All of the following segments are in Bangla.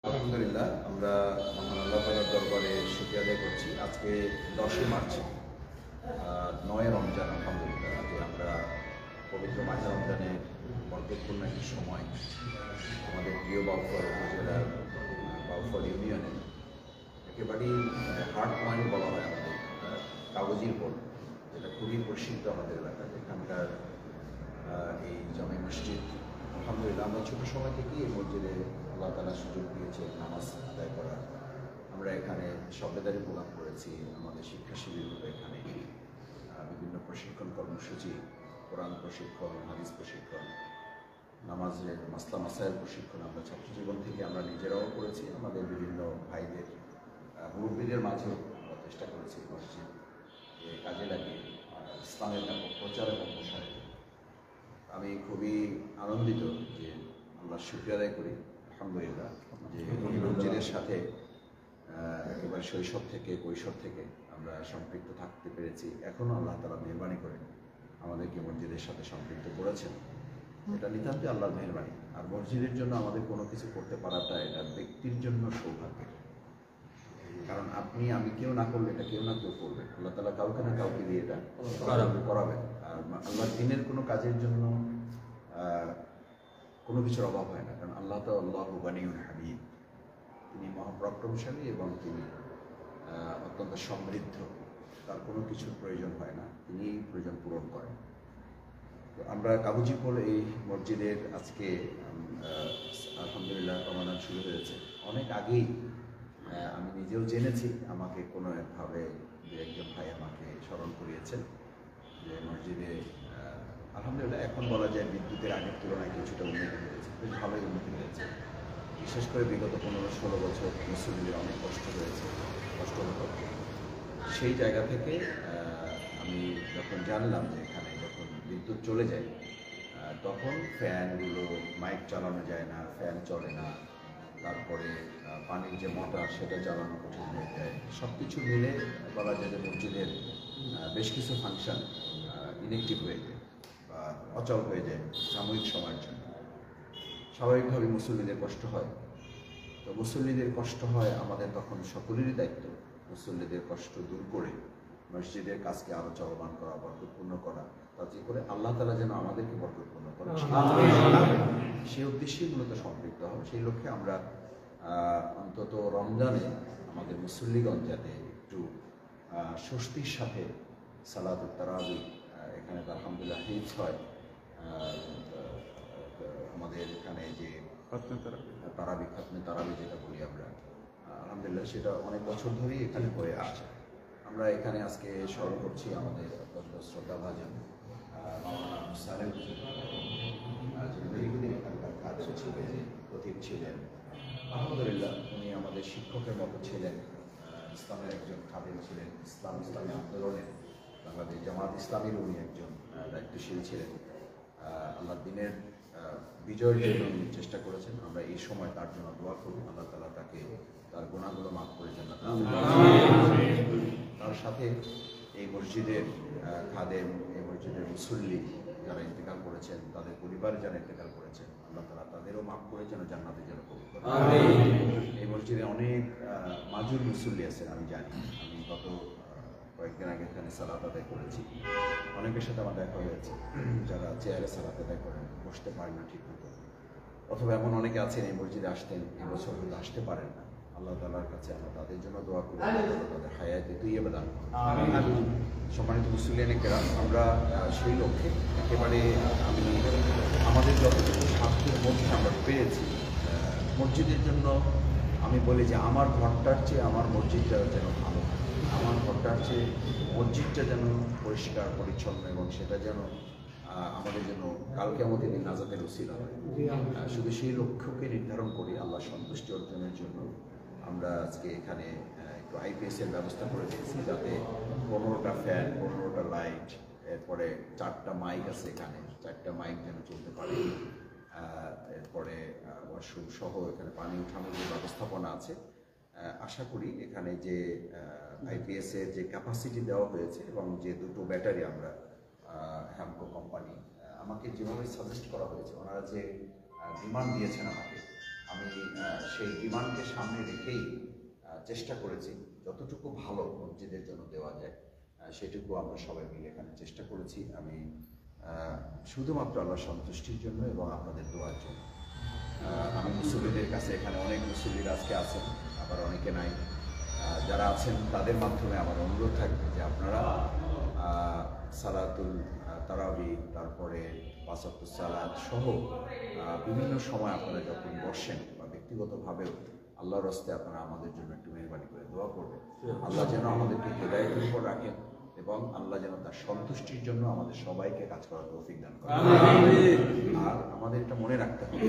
আলহামদুলিল্লাহ, আমরা মহান আল্লাহ তাআলার দরবারে শুকরিয়া আদায় করছি। আজকে 10ই মার্চ, 9 রমজান। আলহামদুলিল্লাহ যে আমরা পবিত্র মাহে রমজানের বরকতপূর্ণ একটি সময় আমাদের প্রিয় বাউফল উপজেলার বাউফল ইউনিয়নে একেবারেই হার্ট পয়েন্ট বলা হয় আমাদের কাগজির বোর্ড, যেটা খুবই প্রসিদ্ধ আমাদের এলাকায়। এখানকার এই জামে মসজিদ, আলহামদুলিল্লাহ আমরা ছোটো সময় থেকেই এই মসজিদে আল্লাহ তাআলা সুযোগ দিয়েছে নামাজ আদায় করার। আমরা এখানে সবেদারি প্রদান করেছি, আমাদের শিক্ষা শিবিরগুলো এখানে বিভিন্ন প্রশিক্ষণ কর্মসূচি, কোরআন প্রশিক্ষণ, হাদিস প্রশিক্ষণ, নামাজের মাসলা মাসাইল প্রশিক্ষণ আমরা ছাত্র জীবন থেকে আমরা নিজেরাও করেছি। আমাদের বিভিন্ন ভাইদের মুরব্বীদের মাঝেও আমরা চেষ্টা করেছি মসজিদ কাজে লাগিয়ে ইসলামের ব্যাপক প্রচার এবং প্রসারে। আমি খুবই আনন্দিত যে আল্লাহ শুকরিয়া আদায় করি আলহামদুলিল্লাহ যে এই মসজিদের সাথে একেবারে শৈশব থেকে কৈশোর থেকে আমরা সম্পৃক্ত থাকতে পেরেছি। এখনও আল্লাহ তাআলা মেহরবানি করে আমাদেরকে মসজিদের সাথে সম্পৃক্ত করেছেন। এটা নিতান্তই আল্লাহর মেহরবানি। আর মসজিদের জন্য আমাদের কোনো কিছু করতে পারাটা এটা ব্যক্তির জন্য সৌভাগ্যের, কারণ আপনি আমি কেউ না করলে এটা কেউ না কেউ করবে। আল্লাহ তাআলা কাউকে না কাউকে দিয়ে এটা করাবেন। আর আল্লাহর দ্বীনের কোনো কাজের জন্য কোনো কিছুর অভাব হয় না, কারণ আল্লাহ তো আল্লাহু গানিয়ুন হামিদ, তিনি মহাপরাক্রমশালী এবং তিনি অত্যন্ত সমৃদ্ধ। তার কোনো কিছুর প্রয়োজন হয় না, তিনি প্রয়োজন পূরণ করেন। তো আমরা কাবুজিপোল এই মসজিদের আজকে আলহামদুলিল্লাহ রমাদান শুরু হয়েছে। অনেক আগেই আমি নিজেও জেনেছি, আমাকে কোনো একভাবে দু একজন ভাই আমাকে স্মরণ করিয়েছেন যে মসজিদে আলহামদুলিল্লাহ এখন বলা যায় বিদ্যুতের আগের তুলনায় কিছুটা উন্নতি হয়েছে, বেশ ভালোই উন্নতি হয়েছে। বিশেষ করে বিগত 15-16 বছর মুসলিমদের অনেক কষ্ট হয়েছে, কষ্ট হতো। সেই জায়গা থেকে আমি যখন জানলাম যে এখানে যখন বিদ্যুৎ চলে যায় তখন ফ্যানগুলো, মাইক চালানো যায় না, ফ্যান চলে না, তারপরে পানির যে মোটর সেটা চালানো কঠিন হয়ে যায়। সব কিছু মিলে বলা যায় যে মসজিদের বেশ কিছু ফাংশন ইনএক্টিভ হয়ে যায় বা অচল হয়ে যায় সাময়িক সময়ের জন্য। স্বাভাবিকভাবে মুসল্লিদের কষ্ট হয়। তো মুসল্লিদের কষ্ট হয়, আমাদের তখন সকলেরই দায়িত্ব মুসল্লিদের কষ্ট দূর করে মসজিদের কাজকে আরও চলমান করা, বরকতপূর্ণ করা, তাতে করে আল্লাহ তাআলা যেন আমাদেরকে বরকতপূর্ণ করেন সেই উদ্দেশ্যেই মূলত সম্পৃক্ত হয়। সেই লক্ষ্যে আমরা অন্তত রমজানে আমাদের মুসল্লিগণ যাতে একটু স্বস্তির সাথে সালাতুত তারাবি, এখানে তো আলহামদুলিল্লাহ হিফজ হয়, আমাদের এখানে যে তারাবি, খাতমে তারাবি যেটা বলি আমরা, আলহামদুলিল্লাহ সেটা অনেক বছর ধরেই এখানে হয়ে আসছে। আমরা এখানে আজকে স্মরণ করছি আমাদের অত্যন্ত শ্রদ্ধাভাজন মাওলানা মুসালেম, যিনি দীর্ঘদিন এখানকার কাজ ছিলেন, প্রতীক ছিলেন। আলহামদুলিল্লাহ উনি আমাদের শিক্ষকের মতো ছিলেন, ইসলামের একজন খাদেম ছিলেন, ইসলামী আন্দোলনের বাংলাদেশ জামাত ইসলামীর উনি একজন দায়িত্বশীল ছিলেন। আল্লাহ দ্বীনের বিজয়ের জন্য উনি চেষ্টা করেছেন। আমরা এই সময় তার জন্য দোয়া করি, আল্লাহ তাআলা তাকে তার গুনাহগুলো মাফ করে জান্নাত দান করুন। তার সাথে এই মসজিদের খাদেম, এই মসজিদের মুসল্লি যারা ইন্তেকাল করেছেন, তাদের পরিবার যারা ইন্তেকাল করেছেন, আল্লাহ তাআলা তাদেরও মাফ করে যেন জান্নাতে যেন কবুল করেন। এই মসজিদে অনেক মাজুর মুসল্লি আছেন, আমি জানি। আমি গত কয়েকদিন আগে এখানে সালাত আদায় করেছি, অনেকের সাথে আমার দেখা হয়েছে যারা চেয়ারে সালাত আদায় করেন, বসতে পারেন না ঠিক মতো, অথবা এমন অনেকে আছেন এই মসজিদে আসতেন, এবছর হয়তো আসতে পারেন না। আল্লাহ তাআলার কাছে আমরা তাদের জন্য দোয়া করি, তাদের হায়াতে তৈয়বা দান করুন। সম্মানিত মুসলিম কেরাম, আমরা সেই লক্ষ্যে একেবারে আমি আমাদের যতটুকু সাধ্যের মধ্যে আমরা পেরেছি মসজিদের জন্য, আমি বলি যে আমার ঘরটার চেয়ে আমার মসজিদটা যেন ভালো, আমার ঘরটার চেয়ে মসজিদটা যেন পরিষ্কার পরিচ্ছন্ন, এবং সেটা যেন আমাদের জন্য কাল কিয়ামতের দিন নাজাতের উসিলা হয়। শুধু সেই লক্ষ্যকে নির্ধারণ করি আল্লাহ সন্তুষ্টি অর্জনের জন্য আমরা আজকে এখানে একটু আইপিএসের ব্যবস্থা করে দিয়েছি, যাতে 15টা ফ্যান, 15টা লাইট, এরপরে 4টা মাইক আছে, এখানে 4টা মাইক যেন চলতে পারে, এরপরে ওয়াশরুম সহ এখানে পানি উঠানোর যে ব্যবস্থাপনা আছে। আশা করি এখানে যে আইপিএসের যে ক্যাপাসিটি দেওয়া হয়েছে এবং যে দুটো ব্যাটারি আমরা হ্যামকো কোম্পানি আমাকে যেভাবে সাজেস্ট করা হয়েছে, ওনারা যে ডিমান্ড দিয়েছেন আমাকে আমি সেই বিমানকে সামনে রেখেই চেষ্টা করেছি যতটুকু ভালো মসজিদের জন্য দেওয়া যায় সেটুকু আমরা সবাই মিলে এখানে চেষ্টা করেছি। আমি শুধুমাত্র আল্লাহর সন্তুষ্টির জন্য এবং আপনাদের দোয়ার জন্য। আমি মুসল্লিদের কাছে, এখানে অনেক মুসল্লিরা আজকে আছেন, আবার অনেকে নাই, যারা আছেন তাদের মাধ্যমে আমার অনুরোধ থাকবে যে আপনারা সালাতুল তারাবি, তারপরে পাঁচ ওয়াক্ত সালাত সহ বিভিন্ন সময় আপনারা যখন বসেন বা ব্যক্তিগতভাবেও আল্লাহর রাস্তায় আপনারা আমাদের জন্য একটু মেহরবানি করে দোয়া করবেন। আল্লাহ যেন আমাদেরকে হেদায়েতের উপর রাখেন এবং আল্লাহ যেন তার সন্তুষ্টির জন্য আমাদের সবাইকে কাজ করার তৌফিক দান করেন। আর আমাদের এটা মনে রাখতে হবে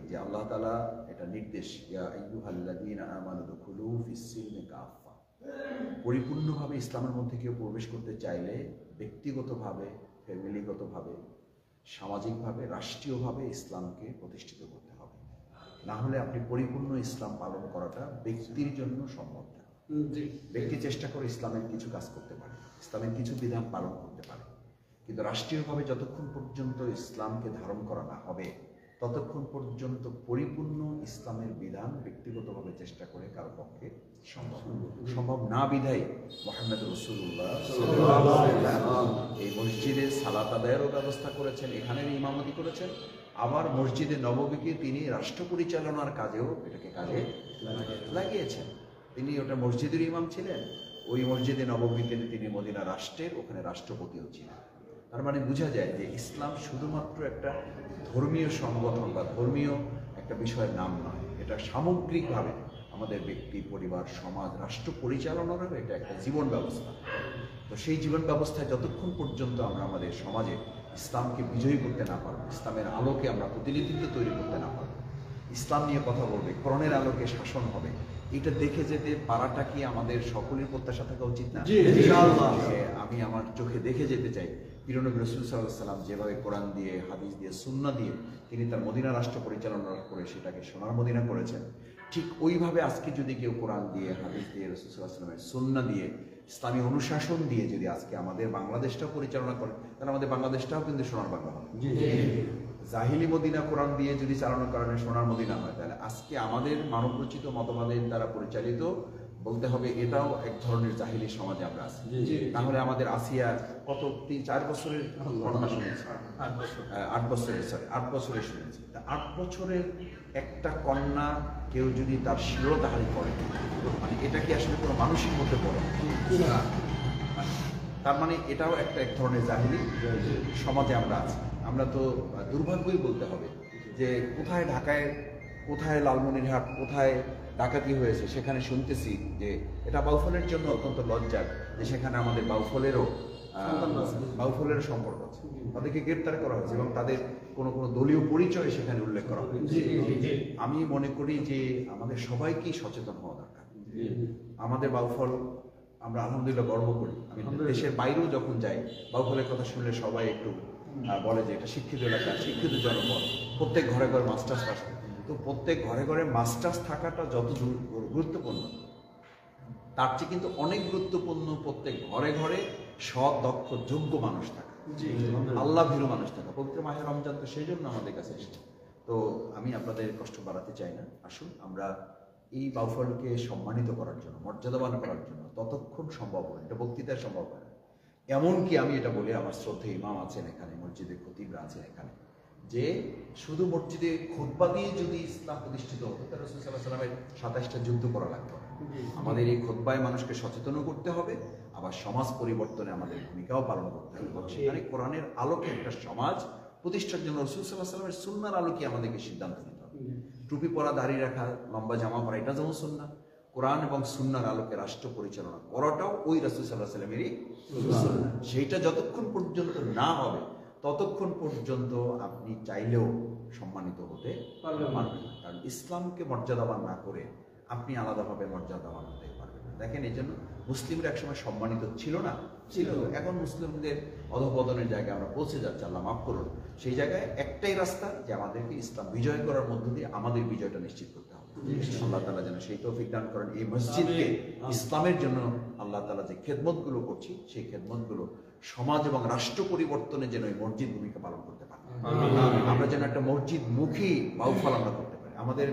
যে আল্লাহ তাআলা এটা নির্দেশ, ইয়া আইয়ুহাল্লাযীনা আমানু দুখুলু ফিস-সিলমি কাফা, পরিপূর্ণভাবে ইসলামের মধ্যে কেউ প্রবেশ করতে চাইলে ব্যক্তিগতভাবে, ফ্যামিলিগতভাবে, সামাজিকভাবে, রাষ্ট্রীয়ভাবে ইসলামকে প্রতিষ্ঠিত করতে হবে। না হলে আপনি পরিপূর্ণ ইসলাম পালন করাটা ব্যক্তির জন্য সম্ভব না। ব্যক্তি চেষ্টা করে ইসলামের কিছু কাজ করতে পারে, ইসলামের কিছু বিধান পালন করতে পারে, কিন্তু রাষ্ট্রীয়ভাবে যতক্ষণ পর্যন্ত ইসলামকে ধারণ করা না হবে ততক্ষণ পর্যন্ত পরিপূর্ণ ইসলামের বিধান ব্যক্তিগতভাবে চেষ্টা করে কারো পক্ষে সম্ভব না। বিধায় মুহাম্মদ রাসূলুল্লাহ সাল্লাল্লাহু আলাইহি ওয়াসাল্লাম এই মসজিদে সালাত আদায়েরও ব্যবস্থা করেছেন, এখানের ইমামতি করেছেন, আবার মসজিদে নববীকে তিনি রাষ্ট্র পরিচালনার কাজেও এটাকে কাজে লাগিয়েছেন। তিনি ওটা মসজিদের ইমাম ছিলেন, ওই মসজিদে নববীতে তিনি মদিনা রাষ্ট্রের ওখানে রাষ্ট্রপতিও ছিলেন। তার মানে বোঝা যায় যে ইসলাম শুধুমাত্র একটা ধর্মীয় সংগঠন বা ধর্মীয় একটা বিষয়ের নাম নয়, এটা সামগ্রিকভাবে আমাদের ব্যক্তি, পরিবার, সমাজ, রাষ্ট্র পরিচালনারও এটা একটা জীবন ব্যবস্থা। তো সেই জীবন ব্যবস্থায় যতক্ষণ পর্যন্ত আমরা আমাদের সমাজে ইসলামকে বিজয়ী করতে না পারবো, ইসলামের আলোকে আমরা প্রতিনিধিত্ব তৈরি করতে না পারবো, ইসলাম নিয়ে কথা বলবে, কোরআনের আলোকে শাসন হবে, এটা দেখে যেতে পারাটা কি আমাদের সকলের প্রত্যাশা থাকা উচিত না? আমি আমার চোখে দেখে যেতে চাই প্রিয় নবী রাসূল সাল্লাল্লাহু আলাইহি ওয়াসাল্লাম যেভাবে কোরআন দিয়ে, হাদিস দিয়ে, সুন্নাহ দিয়ে তিনি তার মদিনা রাষ্ট্র পরিচালনা করে সেটাকে সোনার মদিনা করেছেন, ঠিক ওইভাবে আজকে যদি কেউ কোরআন দিয়ে, হাদিস দিয়ে, রাসূল সাল্লাল্লাহু আলাইহি ওয়াসাল্লামের সুন্নাহ দিয়ে, ইসলামী অনুশাসন দিয়ে যদি আজকে আমাদের বাংলাদেশটাও পরিচালনা করে, তাহলে আমাদের বাংলাদেশটাও কিন্তু সোনার বাংলা হবে। জাহিলি মদিনা কোরআন দিয়ে যদি চালানোর কারণে সোনার মদিনা হয়, তাহলে আজকে আমাদের মানবরচিত মতবাদের দ্বারা পরিচালিত বলতে হবে এটাও এক ধরনের জাহিলি সমাজে আমরা আছি। তাহলে আমাদের আসিয়া কত 3-4 বছরের ঘটনা শুনেছি, 8 বছরের শুনেছি। 8 বছরের একটা কন্যা কেউ যদি তার শিরোধারী করে, মানে এটা কি আসলে কোনো মানুষের মধ্যে পড়ে? তার মানে এটাও একটা এক ধরনের জাহিলি সমাজে আমরা আছি। আমরা তো দুর্ভাগ্যই বলতে হবে যে কোথায় ঢাকায়, কোথায় লালমনিরহাট, কোথায় ডাকাতি হয়েছে সেখানে শুনতেছি যে এটা বাউফলের জন্য অত্যন্ত লজ্জার যে সেখানে আমাদের বাউফলেরও সম্পর্ক আছে, তাদেরকে গ্রেপ্তার করা হয়েছে এবং তাদের কোনো কোনো দলীয় পরিচয় সেখানে উল্লেখ করা হয়েছে। আমি মনে করি যে আমাদের সবাইকেই সচেতন হওয়া দরকার। আমাদের বাউফল আমরা আলহামদুলিল্লাহ গর্ব করি। আমি দেশের বাইরেও যখন যাই বাউফলের কথা শুনলে সবাই একটু বলে যে এটা শিক্ষিত এলাকা, শিক্ষিত জনপদ, প্রত্যেক ঘরে ঘরে মাস্টার্স পাস। তো প্রত্যেক ঘরে ঘরে মাস্টার্স থাকাটা যত গুরুত্বপূর্ণ, তার চেয়ে কিন্তু অনেক গুরুত্বপূর্ণ প্রত্যেক ঘরে ঘরে সৎ, দক্ষ, যোগ্য মানুষ থাকা, আল্লাহ ভীরু মানুষ থাকা। পবিত্র মাহে রমজান তো সেই জন্য আমাদের কাছে এসেছে। তো আমি আপনাদের কষ্ট বাড়াতে চাই না, আসুন আমরা এই বাউফলকে সম্মানিত করার জন্য, মর্যাদাবান করার জন্য ততক্ষণ সম্ভব হয়, এটা বক্তৃতায় সম্ভব হয় না। এমনকি আমি এটা বলি, আমার শ্রদ্ধেয় ইমাম আছেন এখানে, মসজিদে খতিবরা আছেন এখানে, যে শুধু মসজিদে খুতবা দিয়ে যদি ইসলাম প্রতিষ্ঠিত হতো তাহলে রাসূল সাল্লাল্লাহু আলাইহি ওয়াসাল্লামের 27টা যুদ্ধ করা লাগতো না। আমাদের এই খুতবায় মানুষকে সচেতনও করতে হবে, আবার সমাজ পরিবর্তনে আমাদের ভূমিকাও পালন করতে হবে। সেখানে কোরআনের আলোকে একটা সমাজ প্রতিষ্ঠার জন্য রাসূল সাল্লাল্লাহু আলাইহি ওয়াসাল্লামের সুন্নাহর আলোকে আমাদেরকে সিদ্ধান্ত নিতে হবে। টুপি পরা, দাড়ি রাখা, লম্বা জামা পরা, এটা যেমন সুন্নাহ, কোরআন এবং সুন্নাহর আলোকে রাষ্ট্র পরিচালনা করাটাও ওই রাসূল সাল্লাল্লাহু আলাইহি ওয়াসাল্লামেরই সুন্নাহ। সেইটা যতক্ষণ পর্যন্ত না হবে ততক্ষণ পর্যন্ত আপনি চাইলেও সম্মানিত হতে পারবেন না। কারণ ইসলামকে মর্যাদাবান না করে আপনি আলাদাভাবে মর্যাদাবান হতে পারবেন না। দেখেন, এই জন্য মুসলিমরা একসময় সম্মানিত ছিল না, ছিল। এখন মুসলিমদের অধঃপতনের জায়গায় আমরা পৌঁছে যাচ্ছি, আল্লাহ মাফ করুন। সেই জায়গায় একটাই রাস্তা যে আমাদেরকে ইসলাম বিজয় করার মধ্য দিয়ে আমাদের বিজয়টা নিশ্চিত করতে হবে। আল্লাহ তাআলা যেন সেই তৌফিক দান করেন। এই মসজিদকে ইসলামের জন্য আল্লাহ তাআলা যে খেদমতগুলো করছি, সেই খেদমতগুলো সমাজ এবং রাষ্ট্র পরিবর্তনে যেন এই মসজিদ ভূমিকা পালন করতে পারে। আমরা যেন একটা মসজিদ মুখী বাউফল আমরা করতে পারি। আমাদের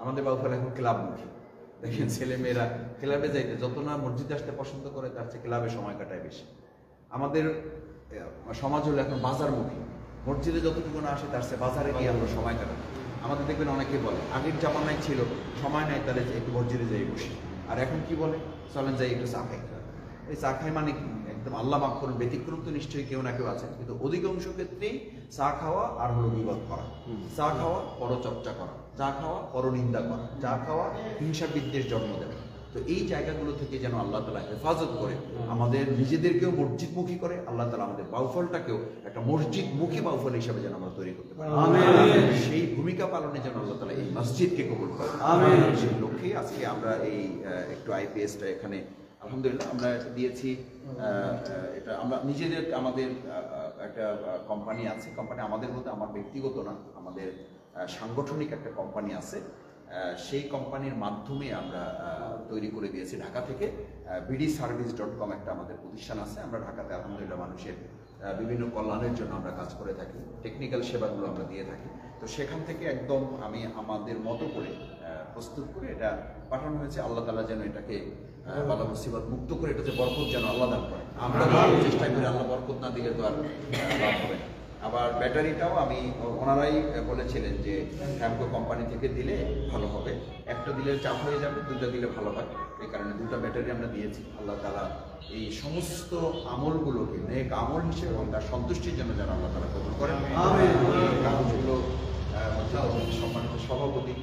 আমাদের বাউফল এখন ক্লাবমুখী। দেখেন ছেলেমেয়েরা ক্লাবে যাইতে যত না মসজিদে আসতে পছন্দ করে, তার চেয়ে ক্লাবে সময় কাটায় বেশি। আমাদের সমাজ হলো এখন বাজারমুখী, মসজিদে যতটুকু না আসে তার চেয়ে বাজারে গিয়ে আমরা সময় কাটাই। আমাদের দেখবেন অনেকে বলে আগের জামানায় ছিল সময় নাই, তাহলে একটু মসজিদে যাই বসি, আর এখন কি বলে চলেন যাই একটু চা খাই। এই চা খাই মানে কি? একদম আল্লাহ মাফ করুন, ব্যতিক্রম তো নিশ্চয়ই কেউ না কেউ আছে, কিন্তু অধিকাংশ ক্ষেত্রেই চা খাওয়া আর হলো গীবত করা, চা খাওয়া পরচর্চা করা, চা খাওয়া পরনিন্দা করা, চা খাওয়া হিংসা বিদ্বেষ জন্ম দেবে। তো এই জায়গাগুলো থেকে যেন আল্লাহ তাআলা হেফাজত করে, আমাদের নিজেদেরকেও মসজিদমুখী করে, আল্লাহ তাআলা আমাদের বাউফলটাকেও একটা মসজিদমুখী বাউফল হিসেবে যেন আমরা তৈরি করতে পারি। সেই ভূমিকা পালনে যেন আল্লাহ তাআলা এই মসজিদকে কবুল করে। সেই লক্ষ্যে আজকে আমরা এই একটু আইপিএসটা এখানে আলহামদুলিল্লাহ আমরা দিয়েছি। এটা আমরা নিজেদের আমাদের একটা কোম্পানি আছে, কোম্পানি আমাদের মধ্যে আমার ব্যক্তিগত না, আমাদের সাংগঠনিক একটা কোম্পানি আছে, সেই কোম্পানির মাধ্যমে আমরা তৈরি করে দিয়েছি ঢাকা থেকে। bdservice.com একটা আমাদের প্রতিষ্ঠান আছে। আমরা ঢাকাতে আলহামদুলিল্লাহ মানুষের বিভিন্ন কল্যাণের জন্য আমরা কাজ করে থাকি, টেকনিক্যাল সেবাগুলো আমরা দিয়ে থাকি। তো সেখান থেকে একদম আমি আমাদের মতো করে প্রস্তুত করে এটা পাঠানো হয়েছে। আল্লাহ তাআলা যেন এটাকে বালা মুসিবত মুক্ত করে এটাতে বরকত যেন আল্লাহ দান করে। আমরা চেষ্টা করি, আল্লাহ বরকত না দিলে তো আর লাভ হবে না। আবার ব্যাটারিটাও আমি ওনারাই বলেছিলেন যে হ্যামকো কোম্পানি থেকে দিলে ভালো হবে, একটা দিলে চাপ হয়ে যাবে, দুটা দিলে ভালো হয়, এই কারণে দুটা ব্যাটারি আমরা দিয়েছি। আল্লাহ তাআলা এই সমস্ত আমলগুলোকে নেক আমল হিসেবে এবং তার সন্তুষ্টির জন্য যেন আল্লাহ তাআলা কবুল করেন। কাগজগুলো সম্মানিত সভাপতি,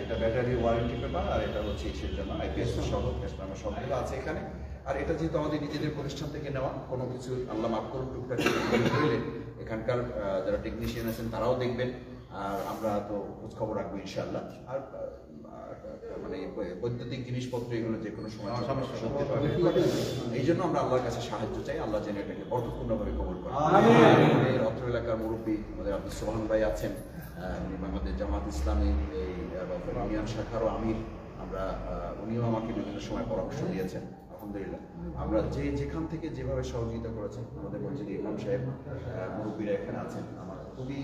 এটা ব্যাটারি ওয়ারেন্টি পেপার, আর এটা হচ্ছে ইসের জন্য আইপিএস সবগুলো আছে এখানে। আর এটা যেহেতু আমাদের নিজেদের প্রতিষ্ঠান থেকে নেওয়া, কোনো কিছু আল্লাহ মাফ করুন টুকটাক করলে এখানকার যারা টেকনিশিয়ান আছেন তারাও দেখবেন, আর আমরা তো খোঁজ খবর রাখবো ইনশাআল্লাহ। আর মানে বৈদ্যুতিক জিনিসপত্র এগুলো যে কোনো সময় এই জন্য আমরা আল্লাহর কাছে সাহায্য চাই, আল্লাহ যেন এটাকে বরকতপূর্ণভাবে কবুল করেন। আমাদের অত্র এলাকার মুরব্বী আমাদের আব্দুল সোহান ভাই আছেন, আমাদের জামাত ইসলামী এই ইউনিয়ন শাখারও আমির, আমরা উনিও আমাকে বিভিন্ন সময় পরামর্শ দিয়েছেন। আলহামদুলিল্লাহ আমরা যেখান থেকে যেভাবে সহযোগিতা করেছেন, আমাদের মসজিদ ইমাম সাহেব মুরব্বীরা এখানে আছেন। আমার খুবই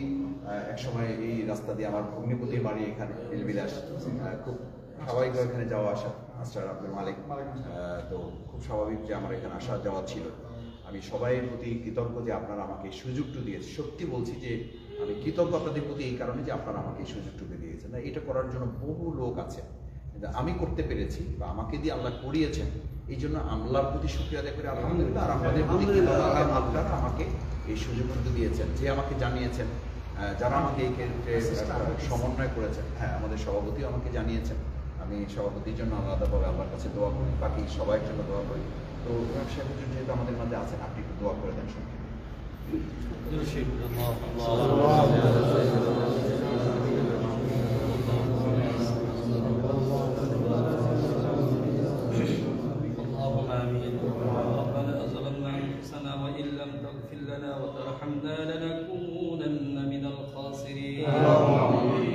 একসময় এই রাস্তা দিয়ে আমার ভগ্নিপতির বাড়ি এখানে এলবিলাস, খুব স্বাভাবিকভাবে এখানে যাওয়া আসা, আসার আব্দুল মালিক, তো খুব স্বাভাবিক যে আমার এখানে আসা যাওয়া ছিল। আমি সবাইয়ের প্রতি কৃতজ্ঞ যে আপনারা আমাকে এই সুযোগটু দিয়েছেন। সত্যি বলছি যে আমি কৃতজ্ঞ আপনাদের প্রতি এই কারণে যে আপনারা আমাকে এই সুযোগটুকু দিয়েছেন। না, এটা করার জন্য বহু লোক আছে, কিন্তু আমি করতে পেরেছি বা আমাকে দিয়ে আল্লাহ করিয়েছেন, এই জন্য আল্লাহর প্রতি শুকরিয়া আদায় করে আলহামদুলিল্লাহ। আর আপনাদের প্রতি আপনারা আমাকে এই সুযোগটুকু দিয়েছেন, যে আমাকে জানিয়েছেন, যারা আমাকে এই ক্ষেত্রে সমন্বয় করেছেন। হ্যাঁ, আমাদের সভাপতিও আমাকে জানিয়েছেন, আমি সভাপতির জন্য আলাদাভাবে আল্লাহর কাছে দোয়া করি, বাকি সবার জন্য দোয়া করি। তো শেখ হুজুর যেহেতু আমাদের মাঝে আছেন, আপনি একটু দোয়া করে দেন সঙ্গে।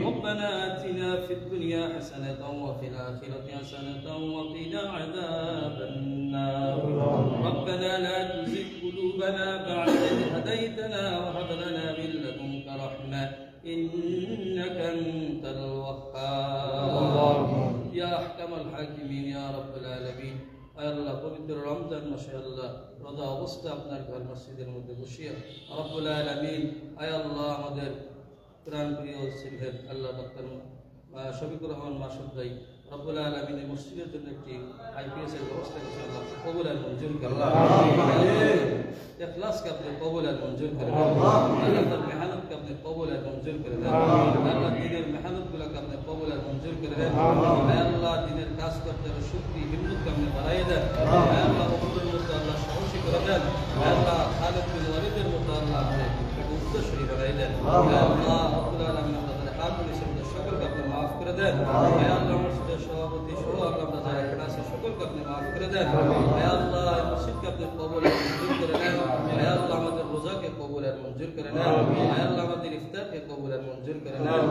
ربنا آتنا في الدنيا حسنة وفي الآخرة حسنة وقنا عذاب النار ربنا لا تزغ قلوبنا بعد إذ هديتنا وهب لنا من لدنك رحمة إنك أنت الوهاب يا أحكم الحاكمين يا رب العالمين। আল্লাহ পবিত্র রমজান মাসে আল্লাহ রোজা অবস্থা আপনার ঘর মসজিদের মধ্যে বসিয়া রব্বুল আলামিন, আয় আল্লাহ আমাদের প্রাণ প্রিয় সিলহের আল্লাহ ডক্টর শফিকুর রহমান মাসুদ ভাই রব্বুল আলামিন এই মসজিদের জন্য একটি আইপিএস এর ব্যবস্থা করেছেন। আল্লাহ কবুল আর মঞ্জুর করেন, ইখলাসকে আপনি কবুল আর মঞ্জুর করেন, আল্লাহ তার মেহনতকে আপনি কবুল আর মঞ্জুর করে দেন, আল্লাহ দিনের মেহনতগুলোকে আপনি কবুল আর মঞ্জুর করে দেন, আল্লাহ দিনের কাজ করতে শক্তি হিম্মতকে আপনি বাড়াইয়ে দেন, আল্লাহ ওহুদের মধ্যে আল্লাহ সাহসী করে দেন, আল্লাহ খালিদ বিন ওয়ালিদের মধ্যে আল্লাহ আপনি উত্তরসূরি বাড়াই দেন, আল্লাহ রব্বুল আলামিন আমাদের হাকিম হিসেবে সকলকে আপনি মাফ করে দেন, আল্লাহ মসজিদের সভাপতি সহ আল্লাহ যারা এখানে আছে সকলকে আপনি মাফ করে দেন, আল্লাহ মসজিদকে আপনি কবুল আর মঞ্জুর করে নেন, আল্লাহ আমাদের রোজাকে কবুল আর মঞ্জুর করে নেন, আল্লাহ আমাদের ইফতারকে কবুল আর মঞ্জুর করে নেন,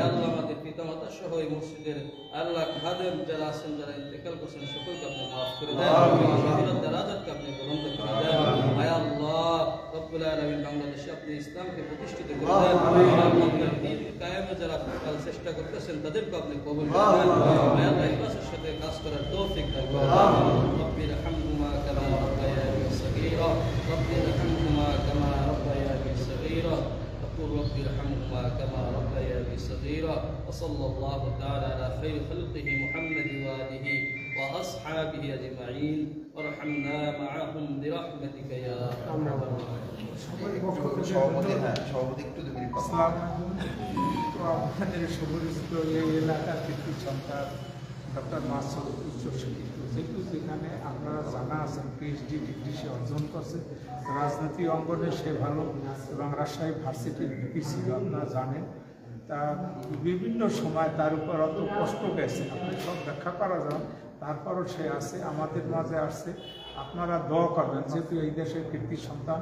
আল্লাহ আমাদের পিতামাতা সহ এই মসজিদের আল্লাহ খাদেম যারা আছেন, যারা ইন্তেকাল করছেন, সকলকে আপনি মাফ করে দেন, শহীদের দারাজাতকে আপনি বুলন্দ করে দেন। আয় আল্লাহ রব্বুল আলামিন, বাংলাদেশে আপনি ইসলামকে প্রতিষ্ঠিত করে দেন। আপনার দ্বীন কায়েমে যারা কাল চেষ্টা করতেছেন তাদেরকে আপনি কবুল করে দেন। আয় আল্লাহ ইখলাসের সাথে কাজ করার তৌফিক দান করুন। রব্বির হামহুমা কামা রাব্বায়ানি সগীরা, রব্বির হামহুমা কামা রাব্বায়ানি সগীরা। أقول رب ارحمهما كما ربياني صغيرا. وصلى الله تعالى على خير خلقه محمد وآله وأصحابه أجمعين وارحمنا معهم برحمتك يا أرحم الراحمين. সভাপতি একটু দেবেন কথা। তো আমাদের সুপরিচিত এই এলাকার কিছু সন্তান ডক্টর মাসুদ উচ্চশিক্ষিত, যেহেতু যেখানে আপনারা জানা আছেন পিএইচডি ডিগ্রি সে অর্জন করছে, রাজনীতি অঙ্গনে সে ভালো এবং রাজশাহী ভার্সিটির ভিপি ছিল আপনারা জানেন। তা বিভিন্ন সময় তার উপর অত কষ্ট গেছে, আপনি সব ব্যাখ্যা করা যান, তারপরও সে আছে আমাদের মাঝে আসছে। আপনারা দোয়া করবেন, যেহেতু এই দেশের কীর্তি সন্তান,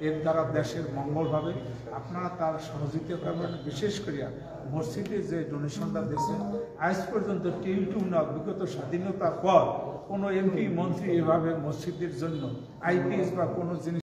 এর দ্বারা দেশের মঙ্গল হবে, আপনারা তার সহযোগিতা করবেন। বিশেষ করিয়া মসজিদে যে ডোনেশনটা দিয়েছেন, আজ পর্যন্ত টিউটিউ না বিগত স্বাধীনতার পর কোনো এমপি মন্ত্রী এভাবে মসজিদের জন্য আইপিএস বা কোনো জিনিস